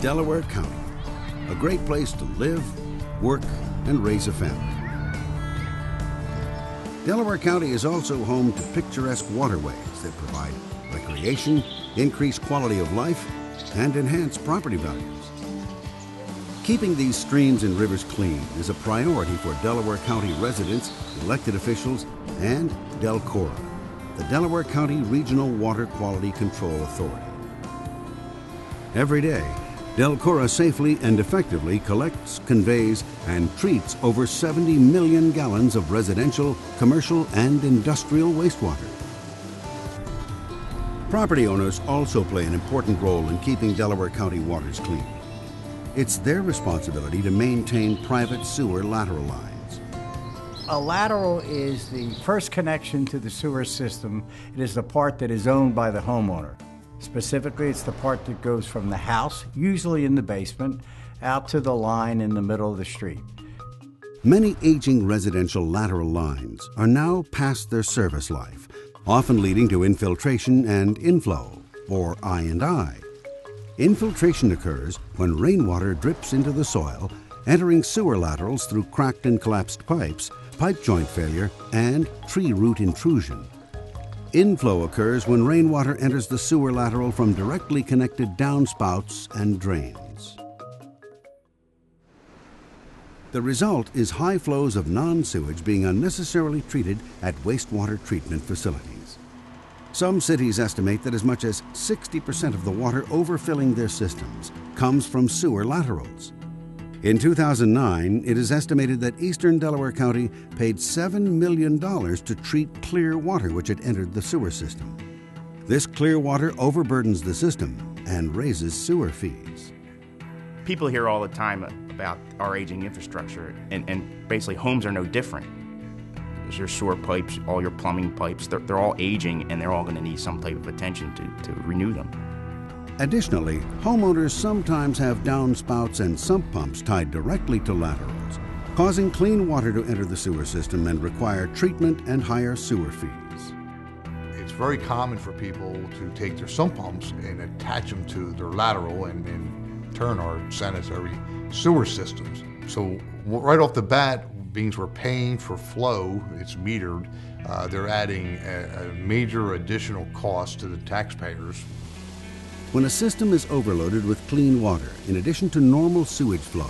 Delaware County, a great place to live, work, and raise a family. Delaware County is also home to picturesque waterways that provide recreation, increase quality of life, and enhance property values. Keeping these streams and rivers clean is a priority for Delaware County residents, elected officials, and DELCORA, the Delaware County Regional Water Quality Control Authority. Every day, DELCORA safely and effectively collects, conveys, and treats over 70 million gallons of residential, commercial, and industrial wastewater. Property owners also play an important role in keeping Delaware County waters clean. It's their responsibility to maintain private sewer lateral lines. A lateral is the first connection to the sewer system. It is the part that is owned by the homeowner. Specifically, it's the part that goes from the house, usually in the basement, out to the line in the middle of the street. Many aging residential lateral lines are now past their service life, often leading to infiltration and inflow, or I&I. Infiltration occurs when rainwater drips into the soil, entering sewer laterals through cracked and collapsed pipes, pipe joint failure, and tree root intrusion. Inflow occurs when rainwater enters the sewer lateral from directly connected downspouts and drains. The result is high flows of non-sewage being unnecessarily treated at wastewater treatment facilities. Some cities estimate that as much as 60% of the water overfilling their systems comes from sewer laterals. In 2009, it is estimated that Eastern Delaware County paid $7 million to treat clear water which had entered the sewer system. This clear water overburdens the system and raises sewer fees. People hear all the time about our aging infrastructure, and basically homes are no different. Your sewer pipes, all your plumbing pipes, they're all aging, and they're all going to need some type of attention to renew them. Additionally, homeowners sometimes have downspouts and sump pumps tied directly to laterals, causing clean water to enter the sewer system and require treatment and higher sewer fees. It's very common for people to take their sump pumps and attach them to their lateral and in turn our sanitary sewer systems. So right off the bat, being we're paying for flow, it's metered, they're adding a major additional cost to the taxpayers. When a system is overloaded with clean water, in addition to normal sewage flows,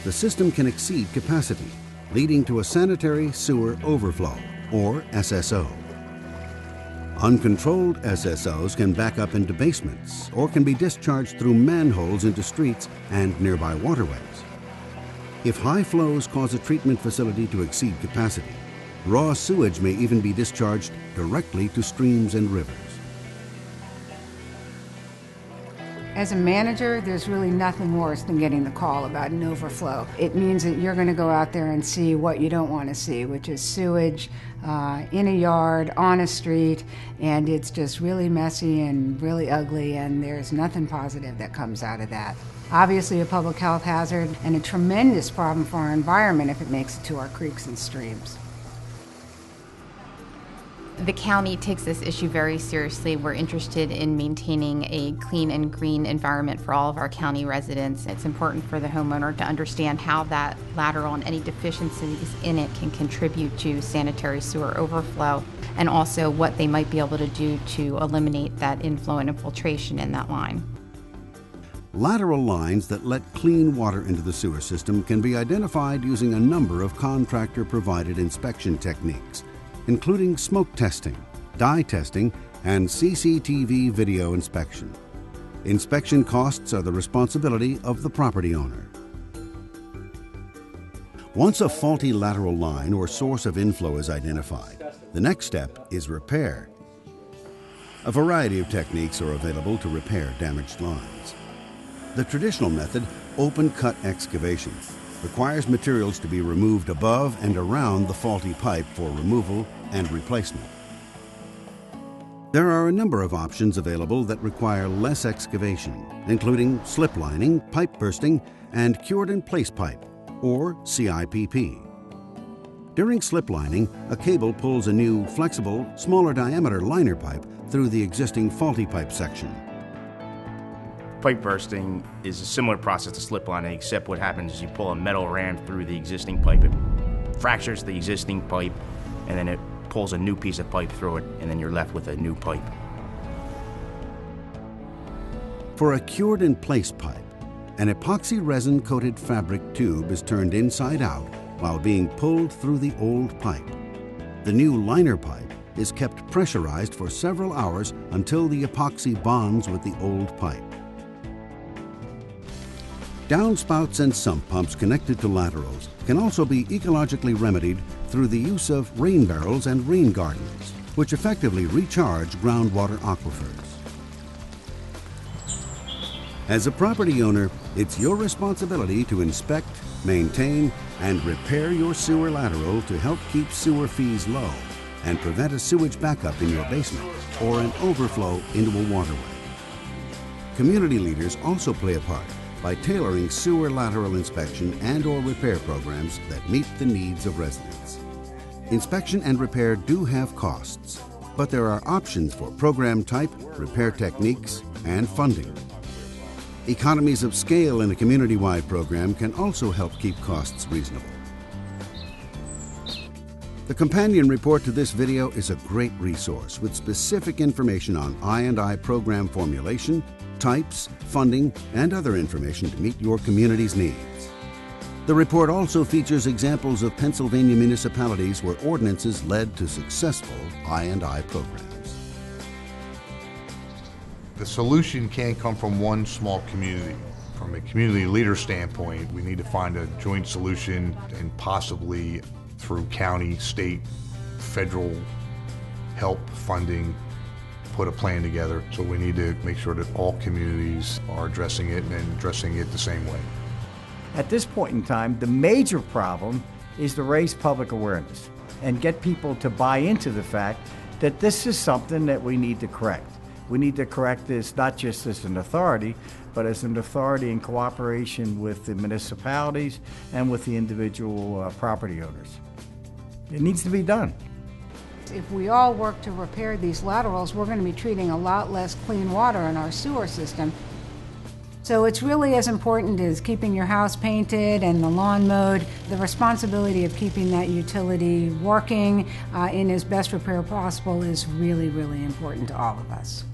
the system can exceed capacity, leading to a sanitary sewer overflow, or SSO. Uncontrolled SSOs can back up into basements or can be discharged through manholes into streets and nearby waterways. If high flows cause a treatment facility to exceed capacity, raw sewage may even be discharged directly to streams and rivers. As a manager, there's really nothing worse than getting the call about an overflow. It means that you're going to go out there and see what you don't want to see, which is sewage in a yard, on a street, and it's just really messy and really ugly, and there's nothing positive that comes out of that. Obviously a public health hazard and a tremendous problem for our environment if it makes it to our creeks and streams. The county takes this issue very seriously. We're interested in maintaining a clean and green environment for all of our county residents. It's important for the homeowner to understand how that lateral and any deficiencies in it can contribute to sanitary sewer overflow, and also what they might be able to do to eliminate that inflow and infiltration in that line. Lateral lines that let clean water into the sewer system can be identified using a number of contractor-provided inspection techniques, including smoke testing, dye testing, and CCTV video inspection. Inspection costs are the responsibility of the property owner. Once a faulty lateral line or source of inflow is identified, the next step is repair. A variety of techniques are available to repair damaged lines. The traditional method, open-cut excavation, requires materials to be removed above and around the faulty pipe for removal and replacement. There are a number of options available that require less excavation, including slip lining, pipe bursting, and cured-in-place pipe, or CIPP. During slip lining, a cable pulls a new, flexible, smaller diameter liner pipe through the existing faulty pipe section. Pipe bursting is a similar process to slip lining, except what happens is you pull a metal ram through the existing pipe. It fractures the existing pipe, and then it pulls a new piece of pipe through it, and then you're left with a new pipe. For a cured-in-place pipe, an epoxy resin-coated fabric tube is turned inside out while being pulled through the old pipe. The new liner pipe is kept pressurized for several hours until the epoxy bonds with the old pipe. Downspouts and sump pumps connected to laterals can also be ecologically remedied through the use of rain barrels and rain gardens, which effectively recharge groundwater aquifers. As a property owner, it's your responsibility to inspect, maintain, and repair your sewer lateral to help keep sewer fees low and prevent a sewage backup in your basement or an overflow into a waterway. Community leaders also play a part by tailoring sewer lateral inspection and/or repair programs that meet the needs of residents. Inspection and repair do have costs, but there are options for program type, repair techniques, and funding. Economies of scale in a community-wide program can also help keep costs reasonable. The companion report to this video is a great resource with specific information on I&I program formulation, types, funding, and other information to meet your community's needs. The report also features examples of Pennsylvania municipalities where ordinances led to successful I&I programs. The solution can't come from one small community. From a community leader standpoint, we need to find a joint solution, and possibly through county, state, federal help, funding, put a plan together. So we need to make sure that all communities are addressing it and addressing it the same way. At this point in time, the major problem is to raise public awareness and get people to buy into the fact that this is something that we need to correct. We need to correct this not just as an authority, but as an authority in cooperation with the municipalities and with the individual property owners. It needs to be done. If we all work to repair these laterals, we're going to be treating a lot less clean water in our sewer system. So it's really as important as keeping your house painted and the lawn mowed. The responsibility of keeping that utility working in as best repair possible is really, really important to all of us.